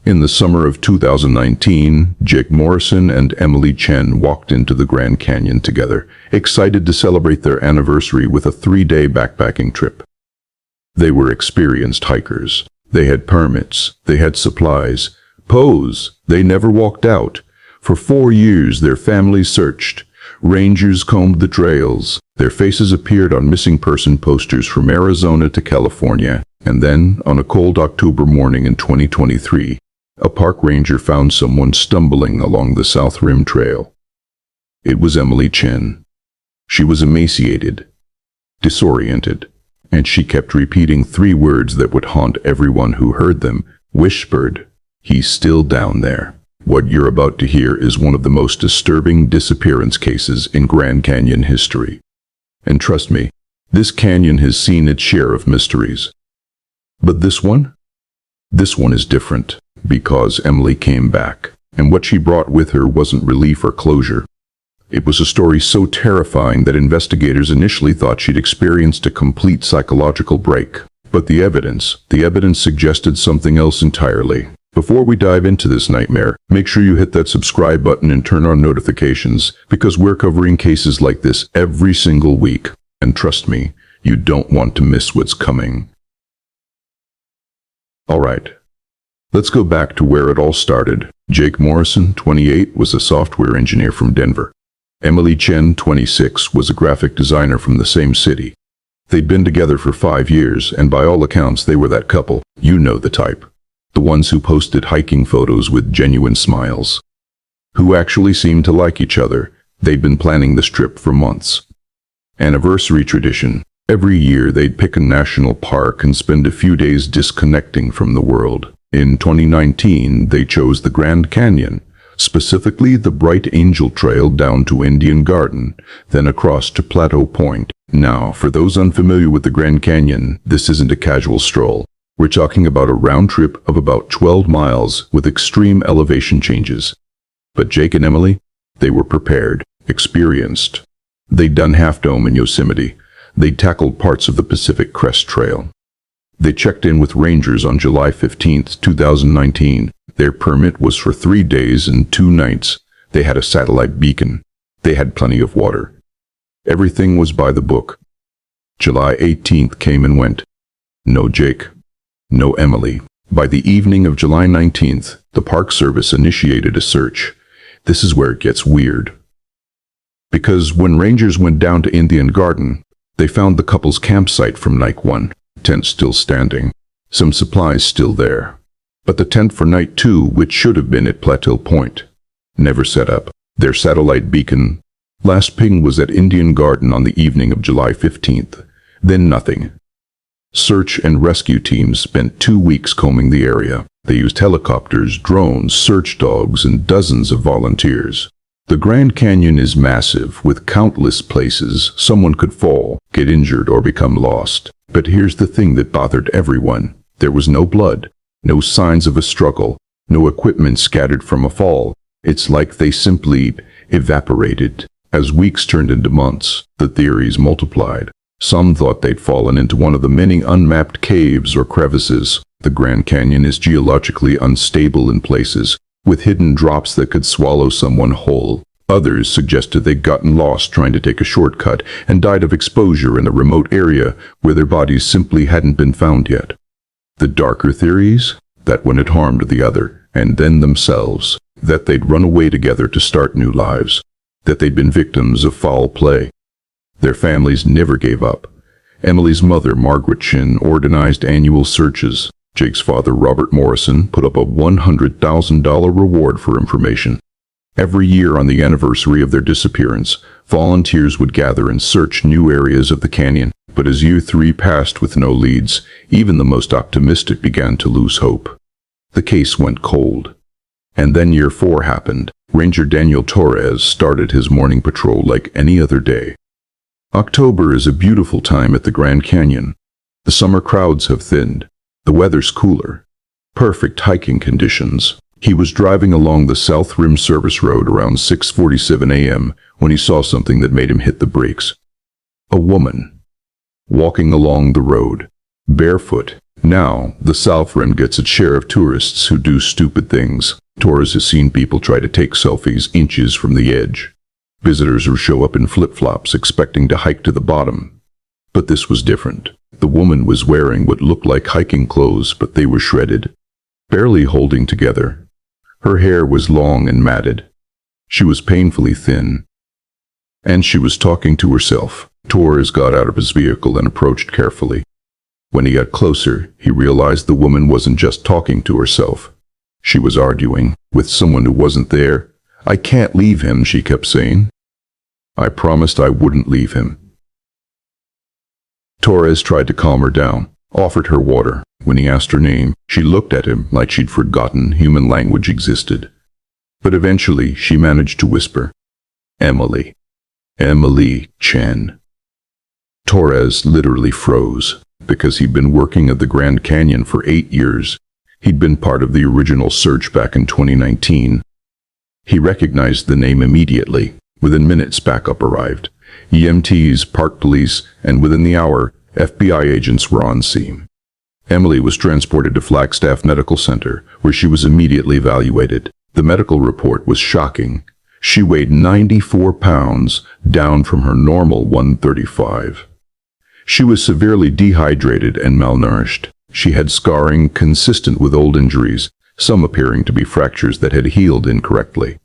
In the summer of 2019, Jake Morrison and Emily Chen walked into the Grand Canyon together, excited to celebrate their anniversary with a 3-day backpacking trip. They were experienced hikers. They had permits. They had supplies. They never walked out. For 4 years, their families searched. Rangers combed the trails. Their faces appeared on missing person posters from Arizona to California. And then, on a cold October morning in 2023, a park ranger found someone stumbling along the South Rim Trail. It was Emily Chen. She was emaciated, disoriented, and she kept repeating 3 words that would haunt everyone who heard them, whispered, "He's still down there." What you're about to hear is one of the most disturbing disappearance cases in Grand Canyon history. And trust me, this canyon has seen its share of mysteries. But this one is different. Because Emily came back, and what she brought with her wasn't relief or closure. It was a story so terrifying that investigators initially thought she'd experienced a complete psychological break. But the evidence suggested something else entirely. Before we dive into this nightmare, make sure you hit that subscribe button and turn on notifications, because we're covering cases like this every single week. And trust me, you don't want to miss what's coming. Alright. Let's go back to where it all started. Jake Morrison, 28, was a software engineer from Denver. Emily Chen, 26, was a graphic designer from the same city. They'd been together for 5 years, and by all accounts, they were that couple. You know the type. The ones who posted hiking photos with genuine smiles. Who actually seemed to like each other. They'd been planning this trip for months. Anniversary tradition. Every year, they'd pick a national park and spend a few days disconnecting from the world. In 2019, they chose the Grand Canyon, specifically the Bright Angel Trail down to Indian Garden, then across to Plateau Point. Now, for those unfamiliar with the Grand Canyon, this isn't a casual stroll. We're talking about a round trip of about 12 miles with extreme elevation changes. But Jake and Emily, they were prepared, experienced. They'd done Half Dome in Yosemite. They'd tackled parts of the Pacific Crest Trail. They checked in with rangers on July 15, 2019. Their permit was for 3 days and 2 nights. They had a satellite beacon. They had plenty of water. Everything was by the book. July 18th came and went. No Jake. No Emily. By the evening of July 19th, the Park Service initiated a search. This is where it gets weird. Because when rangers went down to Indian Garden, they found the couple's campsite from night 1. Tent still standing, some supplies still there. But the tent for night 2, which should have been at Plateau Point, never set up. Their satellite beacon, last ping was at Indian Garden on the evening of July 15th. Then nothing. Search and rescue teams spent 2 weeks combing the area. They used helicopters, drones, search dogs, and dozens of volunteers. The Grand Canyon is massive, with countless places someone could fall, get injured, or become lost. But here's the thing that bothered everyone. There was no blood, no signs of a struggle, no equipment scattered from a fall. It's like they simply evaporated. As weeks turned into months, the theories multiplied. Some thought they'd fallen into one of the many unmapped caves or crevices. The Grand Canyon is geologically unstable in places, with hidden drops that could swallow someone whole. Others suggested they'd gotten lost trying to take a shortcut and died of exposure in a remote area where their bodies simply hadn't been found yet. The darker theories? That one had harmed the other, and then themselves. That they'd run away together to start new lives. That they'd been victims of foul play. Their families never gave up. Emily's mother, Margaret Chen, organized annual searches. Jake's father, Robert Morrison, put up a $100,000 reward for information. Every year on the anniversary of their disappearance, volunteers would gather and search new areas of the canyon. But as year 3 passed with no leads, even the most optimistic began to lose hope. The case went cold. And then year 4 happened. Ranger Daniel Torres started his morning patrol like any other day. October is a beautiful time at the Grand Canyon. The summer crowds have thinned. The weather's cooler. Perfect hiking conditions. He was driving along the South Rim Service Road around 6:47 a.m. when he saw something that made him hit the brakes. A woman, walking along the road, barefoot, Now, the South Rim gets its share of tourists who do stupid things. Torres has seen people try to take selfies inches from the edge. Visitors who show up in flip-flops expecting to hike to the bottom. But this was different. The woman was wearing what looked like hiking clothes, but they were shredded, barely holding together. Her hair was long and matted. She was painfully thin. And she was talking to herself. Torres got out of his vehicle and approached carefully. When he got closer, he realized the woman wasn't just talking to herself. She was arguing with someone who wasn't there. "I can't leave him," she kept saying. "I promised I wouldn't leave him." Torres tried to calm her down, offered her water. When he asked her name, she looked at him like she'd forgotten human language existed. But eventually, she managed to whisper, "Emily. Emily Chen." Torres literally froze, because he'd been working at the Grand Canyon for 8 years. He'd been part of the original search back in 2019. He recognized the name immediately. Within minutes, backup arrived. EMTs, park police, and within the hour, FBI agents were on scene. Emily was transported to Flagstaff Medical Center, where she was immediately evaluated. The medical report was shocking. She weighed 94 pounds, down from her normal 135. She was severely dehydrated and malnourished. She had scarring consistent with old injuries, some appearing to be fractures that had healed incorrectly.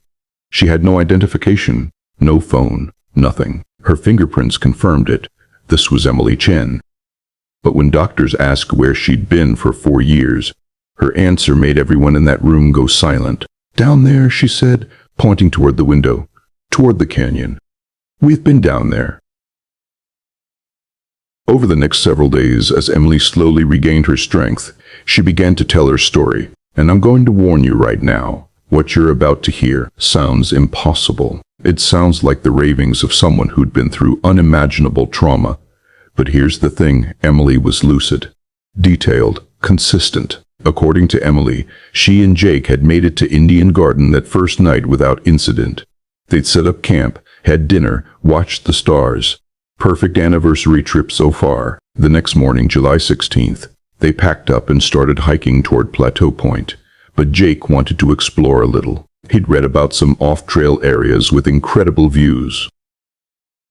She had no identification, no phone, nothing. Her fingerprints confirmed it. This was Emily Chen. But when doctors asked where she'd been for 4 years, her answer made everyone in that room go silent. "Down there," she said, pointing toward the window, "toward the canyon. We've been down there." Over the next several days, as Emily slowly regained her strength, she began to tell her story. And I'm going to warn you right now, what you're about to hear sounds impossible. It sounds like the ravings of someone who'd been through unimaginable trauma. But here's the thing, Emily was lucid, detailed, consistent. According to Emily, she and Jake had made it to Indian Garden that first night without incident. They'd set up camp, had dinner, watched the stars. Perfect anniversary trip so far. The next morning, July 16th, they packed up and started hiking toward Plateau Point. But Jake wanted to explore a little. He'd read about some off-trail areas with incredible views.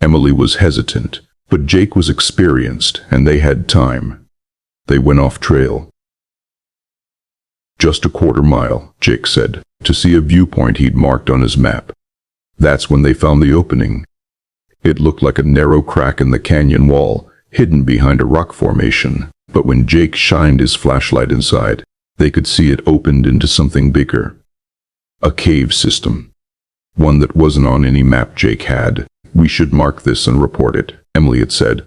Emily was hesitant, but Jake was experienced, and they had time. They went off-trail. "Just a quarter mile," Jake said, to see a viewpoint he'd marked on his map. That's when they found the opening. It looked like a narrow crack in the canyon wall, hidden behind a rock formation. But when Jake shined his flashlight inside, they could see it opened into something bigger. A cave system. One that wasn't on any map Jake had. "We should mark this and report it," Emily had said.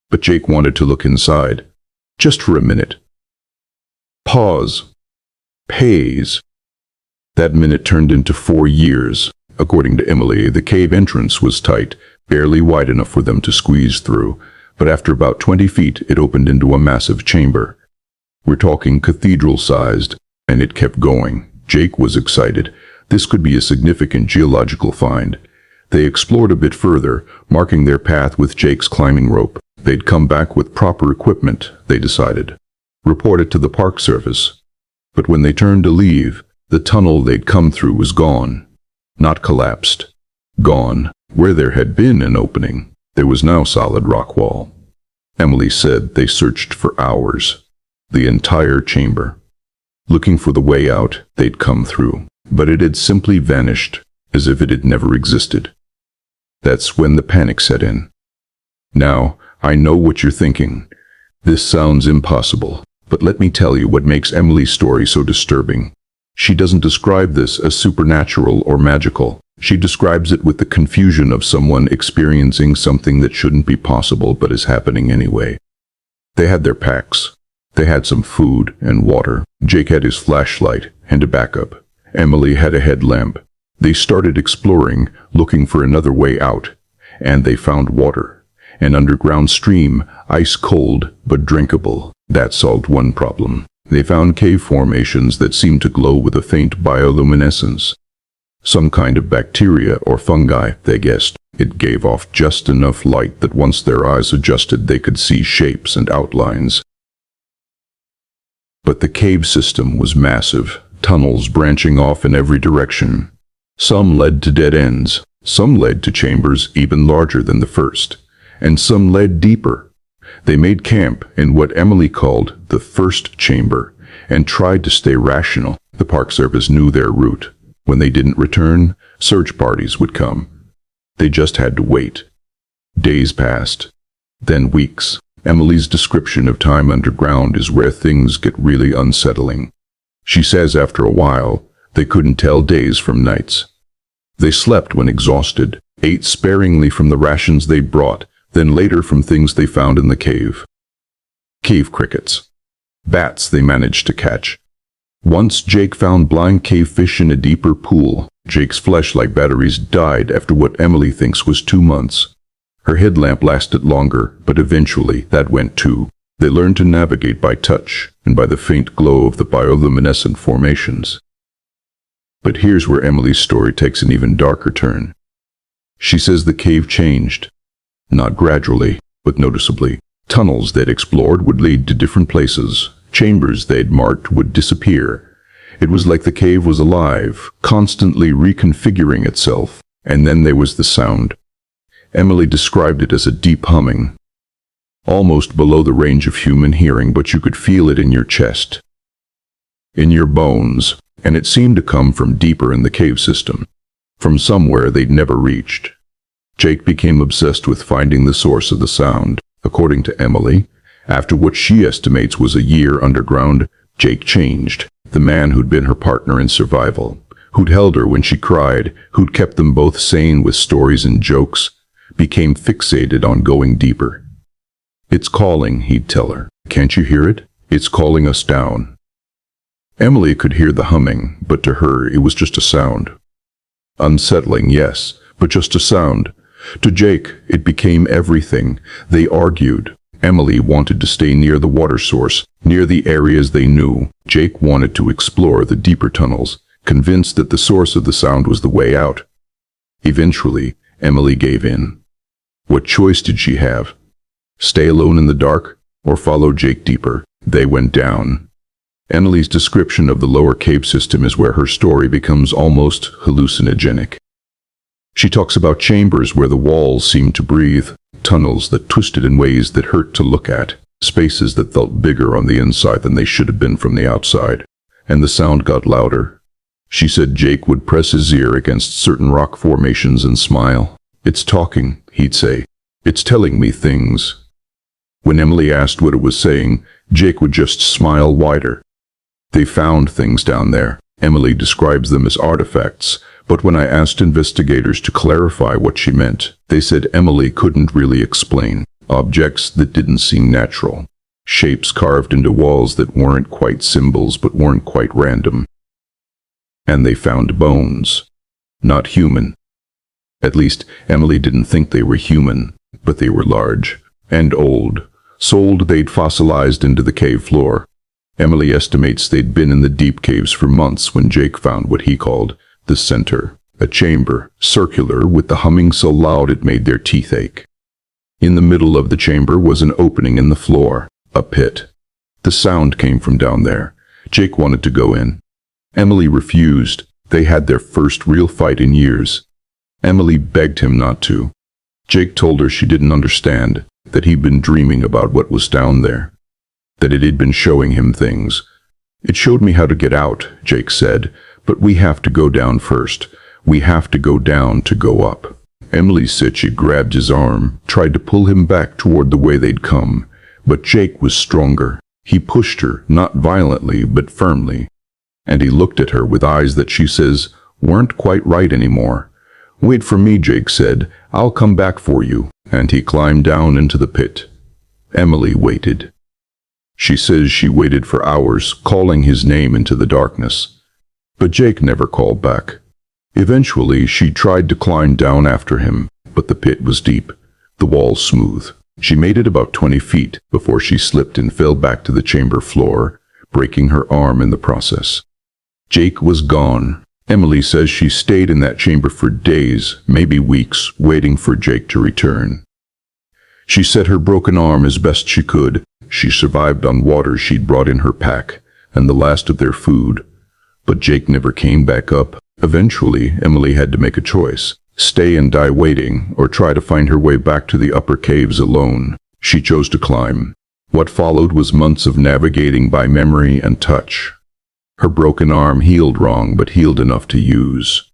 But Jake wanted to look inside. Just for a minute. Pause. Pays. That minute turned into 4 years. According to Emily, the cave entrance was tight, barely wide enough for them to squeeze through, but after about 20 feet it opened into a massive chamber. We're talking cathedral-sized, and it kept going. Jake was excited. This could be a significant geological find. They explored a bit further, marking their path with Jake's climbing rope. They'd come back with proper equipment, they decided. Report it to the Park Service. But when they turned to leave, the tunnel they'd come through was gone. Not collapsed. Gone. Where there had been an opening, there was now solid rock wall. Emily said they searched for hours. The entire chamber. Looking for the way out they'd come through. But it had simply vanished, as if it had never existed. That's when the panic set in. Now, I know what you're thinking. This sounds impossible, but let me tell you what makes Emily's story so disturbing. She doesn't describe this as supernatural or magical. She describes it with the confusion of someone experiencing something that shouldn't be possible but is happening anyway. They had their packs. They had some food and water. Jake had his flashlight and a backup. Emily had a headlamp. They started exploring, looking for another way out. And they found water. An underground stream, ice cold but drinkable. That solved one problem. They found cave formations that seemed to glow with a faint bioluminescence. Some kind of bacteria or fungi, they guessed. It gave off just enough light that once their eyes adjusted they could see shapes and outlines. But the cave system was massive, tunnels branching off in every direction. Some led to dead ends, some led to chambers even larger than the first, and some led deeper. They made camp in what Emily called the first chamber and tried to stay rational. The Park Service knew their route. When they didn't return, search parties would come. They just had to wait. Days passed, then weeks. Emily's description of time underground is where things get really unsettling. She says after a while, they couldn't tell days from nights. They slept when exhausted, ate sparingly from the rations they brought, then later from things they found in the cave. Cave crickets. Bats they managed to catch. Once Jake found blind cave fish in a deeper pool. Jake's flashlight batteries died after what Emily thinks was 2 months. Her headlamp lasted longer, but eventually that went too. They learned to navigate by touch and by the faint glow of the bioluminescent formations. But here's where Emily's story takes an even darker turn. She says the cave changed. Not gradually, but noticeably. Tunnels they'd explored would lead to different places. Chambers they'd marked would disappear. It was like the cave was alive, constantly reconfiguring itself. And then there was the sound. Emily described it as a deep humming. Almost below the range of human hearing, but you could feel it in your chest, in your bones, and it seemed to come from deeper in the cave system, from somewhere they'd never reached. Jake became obsessed with finding the source of the sound. According to Emily, after what she estimates was a year underground, Jake changed. The man who'd been her partner in survival, who'd held her when she cried, who'd kept them both sane with stories and jokes, became fixated on going deeper. "It's calling," he'd tell her. "Can't you hear it? It's calling us down." Emily could hear the humming, but to her it was just a sound. Unsettling, yes, but just a sound. To Jake, it became everything. They argued. Emily wanted to stay near the water source, near the areas they knew. Jake wanted to explore the deeper tunnels, convinced that the source of the sound was the way out. Eventually, Emily gave in. What choice did she have? Stay alone in the dark, or follow Jake deeper? They went down. Emily's description of the lower cave system is where her story becomes almost hallucinogenic. She talks about chambers where the walls seemed to breathe, tunnels that twisted in ways that hurt to look at, spaces that felt bigger on the inside than they should have been from the outside. And the sound got louder. She said Jake would press his ear against certain rock formations and smile. "It's talking," he'd say. "It's telling me things." When Emily asked what it was saying, Jake would just smile wider. They found things down there. Emily describes them as artifacts, but when I asked investigators to clarify what she meant, they said Emily couldn't really explain. Objects that didn't seem natural. Shapes carved into walls that weren't quite symbols but weren't quite random. And they found bones. Not human. At least, Emily didn't think they were human, but they were large and old. Sold they'd fossilized into the cave floor. Emily estimates they'd been in the deep caves for months when Jake found what he called the center, a chamber, circular, with the humming so loud it made their teeth ache. In the middle of the chamber was an opening in the floor, a pit. The sound came from down there. Jake wanted to go in. Emily refused. They had their first real fight in years. Emily begged him not to. Jake told her she didn't understand, that he'd been dreaming about what was down there, that it had been showing him things. "It showed me how to get out," Jake said, "but we have to go down first. We have to go down to go up." Emily said she grabbed his arm, tried to pull him back toward the way they'd come, but Jake was stronger. He pushed her, not violently, but firmly. And he looked at her with eyes that she says weren't quite right anymore. "Wait for me," Jake said. "I'll come back for you." And he climbed down into the pit. Emily waited. She says she waited for hours, calling his name into the darkness. But Jake never called back. Eventually, she tried to climb down after him, but the pit was deep, the walls smooth. She made it about 20 feet before she slipped and fell back to the chamber floor, breaking her arm in the process. Jake was gone. Emily says she stayed in that chamber for days, maybe weeks, waiting for Jake to return. She set her broken arm as best she could. She survived on water she'd brought in her pack, and the last of their food. But Jake never came back up. Eventually, Emily had to make a choice: stay and die waiting, or try to find her way back to the upper caves alone. She chose to climb. What followed was months of navigating by memory and touch. Her broken arm healed wrong, but healed enough to use.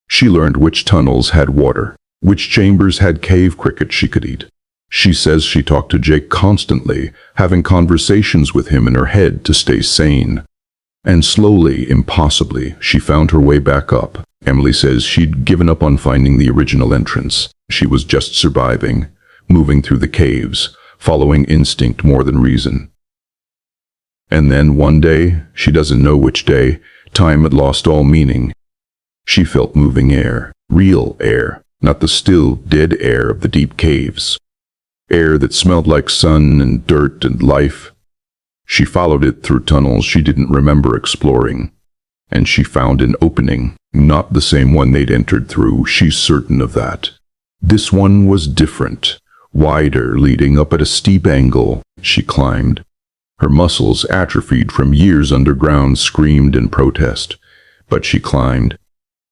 She learned which tunnels had water, which chambers had cave crickets she could eat. She says she talked to Jake constantly, having conversations with him in her head to stay sane. And slowly, impossibly, she found her way back up. Emily says she'd given up on finding the original entrance. She was just surviving, moving through the caves, following instinct more than reason. And then one day, she doesn't know which day, time had lost all meaning. She felt moving air, real air, not the still, dead air of the deep caves. Air that smelled like sun and dirt and life. She followed it through tunnels she didn't remember exploring. And she found an opening, not the same one they'd entered through, she's certain of that. This one was different, wider, leading up at a steep angle. She climbed. Her muscles, atrophied from years underground, screamed in protest. But she climbed.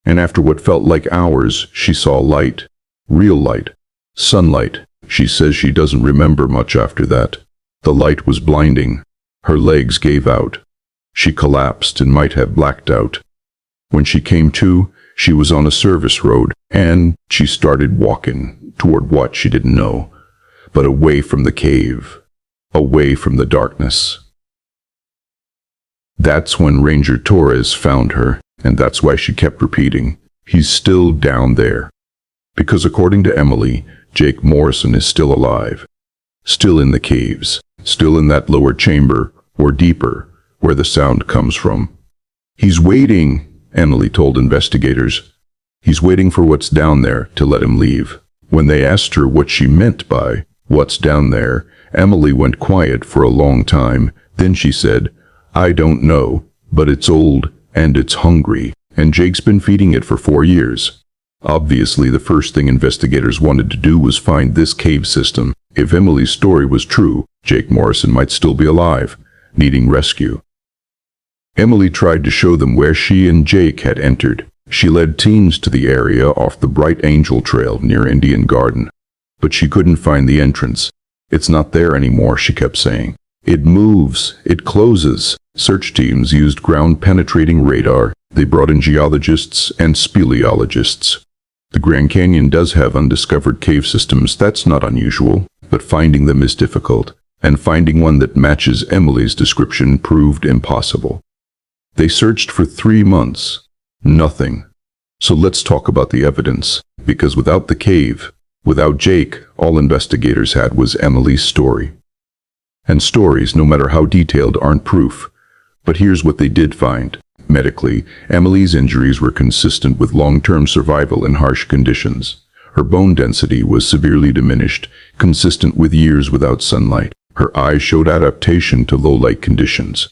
And after what felt like hours, she saw light. Real light. Sunlight. She says she doesn't remember much after that. The light was blinding. Her legs gave out. She collapsed and might have blacked out. When she came to, she was on a service road, and she started walking toward what she didn't know, but away from the cave, away from the darkness. That's when Ranger Torres found her, and that's why she kept repeating, "He's still down there." Because according to Emily, Jake Morrison is still alive, still in the caves, still in that lower chamber, or deeper, where the sound comes from. "He's waiting," Emily told investigators. "He's waiting for what's down there to let him leave." When they asked her what she meant by "what's down there," Emily went quiet for a long time. Then she said, "I don't know, but it's old, and it's hungry, and Jake's been feeding it for 4 years." Obviously, the first thing investigators wanted to do was find this cave system. If Emily's story was true, Jake Morrison might still be alive, needing rescue. Emily tried to show them where she and Jake had entered. She led teams to the area off the Bright Angel Trail near Indian Garden. But she couldn't find the entrance. "It's not there anymore," she kept saying. "It moves. It closes." Search teams used ground-penetrating radar. They brought in geologists and speleologists. The Grand Canyon does have undiscovered cave systems. That's not unusual, but finding them is difficult, and finding one that matches Emily's description proved impossible. They searched for 3 months. Nothing. So let's talk about the evidence, because without the cave, without Jake, all investigators had was Emily's story. And stories, no matter how detailed, aren't proof. But here's what they did find. Medically, Emily's injuries were consistent with long-term survival in harsh conditions. Her bone density was severely diminished, consistent with years without sunlight. Her eyes showed adaptation to low-light conditions.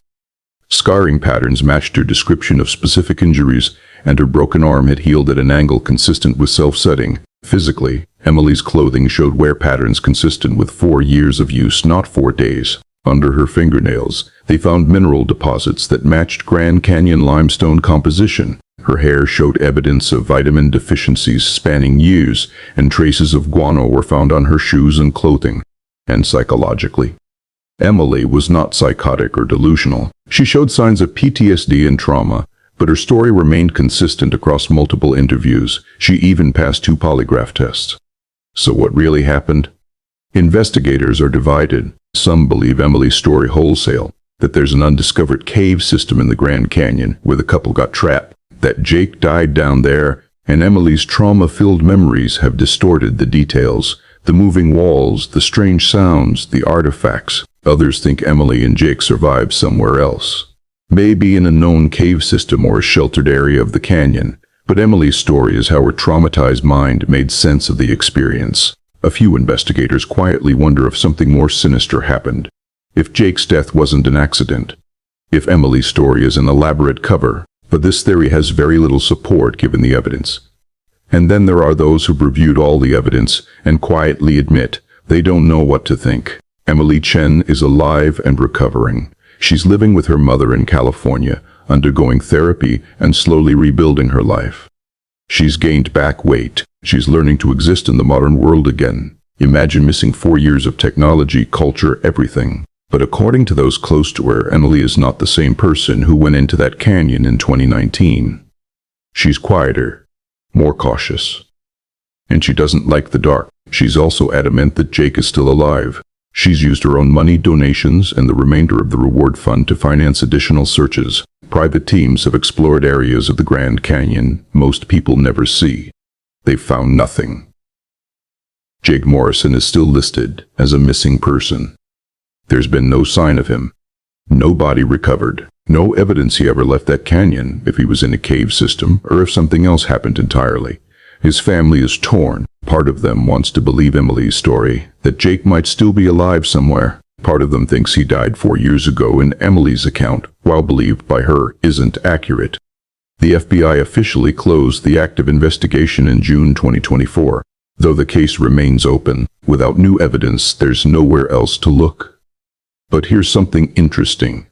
Scarring patterns matched her description of specific injuries, and her broken arm had healed at an angle consistent with self-setting. Physically, Emily's clothing showed wear patterns consistent with 4 years of use, not 4 days. Under her fingernails, they found mineral deposits that matched Grand Canyon limestone composition. Her hair showed evidence of vitamin deficiencies spanning years, and traces of guano were found on her shoes and clothing. And psychologically, Emily was not psychotic or delusional. She showed signs of PTSD and trauma, but her story remained consistent across multiple interviews. She even passed 2 polygraph tests. So what really happened? Investigators are divided. Some believe Emily's story wholesale, that there's an undiscovered cave system in the Grand Canyon where the couple got trapped, that Jake died down there, and Emily's trauma-filled memories have distorted the details, the moving walls, the strange sounds, the artifacts. Others think Emily and Jake survived somewhere else, maybe in a known cave system or a sheltered area of the canyon. But Emily's story is how her traumatized mind made sense of the experience. A few investigators quietly wonder if something more sinister happened. If Jake's death wasn't an accident. If Emily's story is an elaborate cover. But this theory has very little support given the evidence. And then there are those who've reviewed all the evidence and quietly admit they don't know what to think. Emily Chen is alive and recovering. She's living with her mother in California, undergoing therapy and slowly rebuilding her life. She's gained back weight. She's learning to exist in the modern world again. Imagine missing 4 years of technology, culture, everything. But according to those close to her, Emily is not the same person who went into that canyon in 2019. She's quieter, more cautious. And she doesn't like the dark. She's also adamant that Jake is still alive. She's used her own money, donations, and the remainder of the reward fund to finance additional searches. Private teams have explored areas of the Grand Canyon most people never see. They've found nothing. Jake Morrison is still listed as a missing person. There's been no sign of him. No body recovered. No evidence he ever left that canyon, if he was in a cave system, or if something else happened entirely. His family is torn. Part of them wants to believe Emily's story, that Jake might still be alive somewhere. Part of them thinks he died 4 years ago in Emily's account, while believed by her isn't accurate. The FBI officially closed the active investigation in June 2024. Though the case remains open, without new evidence, there's nowhere else to look. But here's something interesting.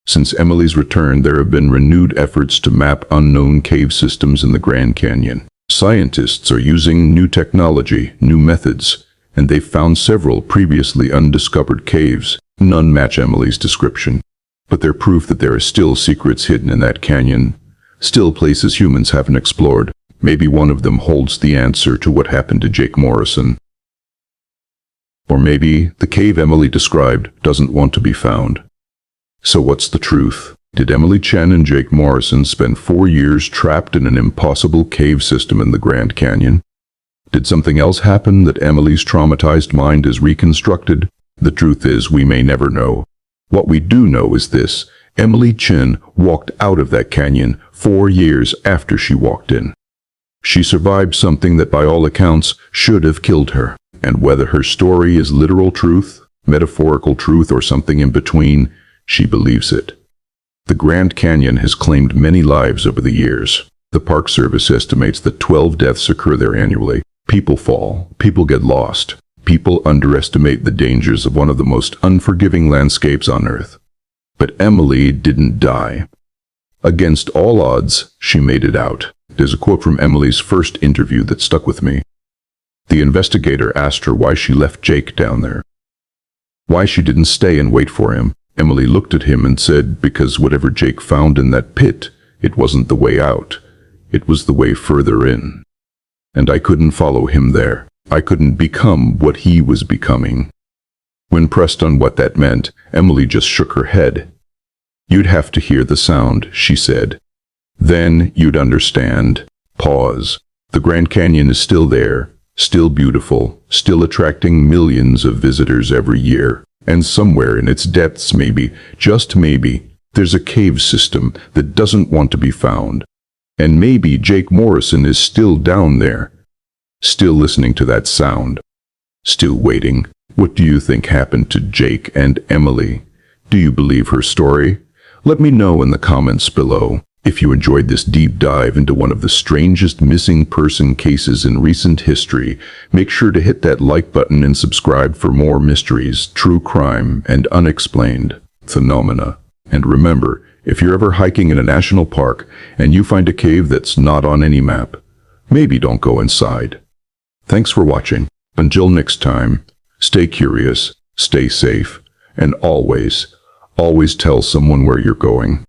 Since Emily's return, there have been renewed efforts to map unknown cave systems in the Grand Canyon. Scientists are using new technology, new methods, and they've found several previously undiscovered caves. None match Emily's description, but they're proof that there are still secrets hidden in that canyon, still places humans haven't explored. Maybe one of them holds the answer to what happened to Jake Morrison. Or maybe the cave Emily described doesn't want to be found. So what's the truth? Did Emily Chen and Jake Morrison spend 4 years trapped in an impossible cave system in the Grand Canyon? Did something else happen that Emily's traumatized mind is reconstructed? The truth is, we may never know. What we do know is this: Emily Chen walked out of that canyon 4 years after she walked in. She survived something that by all accounts should have killed her. And whether her story is literal truth, metaphorical truth, or something in between, she believes it. The Grand Canyon has claimed many lives over the years. The Park Service estimates that 12 deaths occur there annually. People fall, people get lost, people underestimate the dangers of one of the most unforgiving landscapes on Earth. But Emily didn't die. Against all odds, she made it out. There's a quote from Emily's first interview that stuck with me. The investigator asked her why she left Jake down there, why she didn't stay and wait for him. Emily looked at him and said, because whatever Jake found in that pit, it wasn't the way out. It was the way further in. And I couldn't follow him there. I couldn't become what he was becoming. When pressed on what that meant, Emily just shook her head. You'd have to hear the sound, she said. Then you'd understand. Pause. The Grand Canyon is still there, still beautiful, still attracting millions of visitors every year. And somewhere in its depths, maybe, just maybe, there's a cave system that doesn't want to be found. And maybe Jake Morrison is still down there, still listening to that sound, still waiting. What do you think happened to Jake and Emily? Do you believe her story? Let me know in the comments below. If you enjoyed this deep dive into one of the strangest missing person cases in recent history, make sure to hit that like button and subscribe for more mysteries, true crime, and unexplained phenomena. And remember, if you're ever hiking in a national park and you find a cave that's not on any map, maybe don't go inside. Thanks for watching. Until next time, stay curious, stay safe, and always, always tell someone where you're going.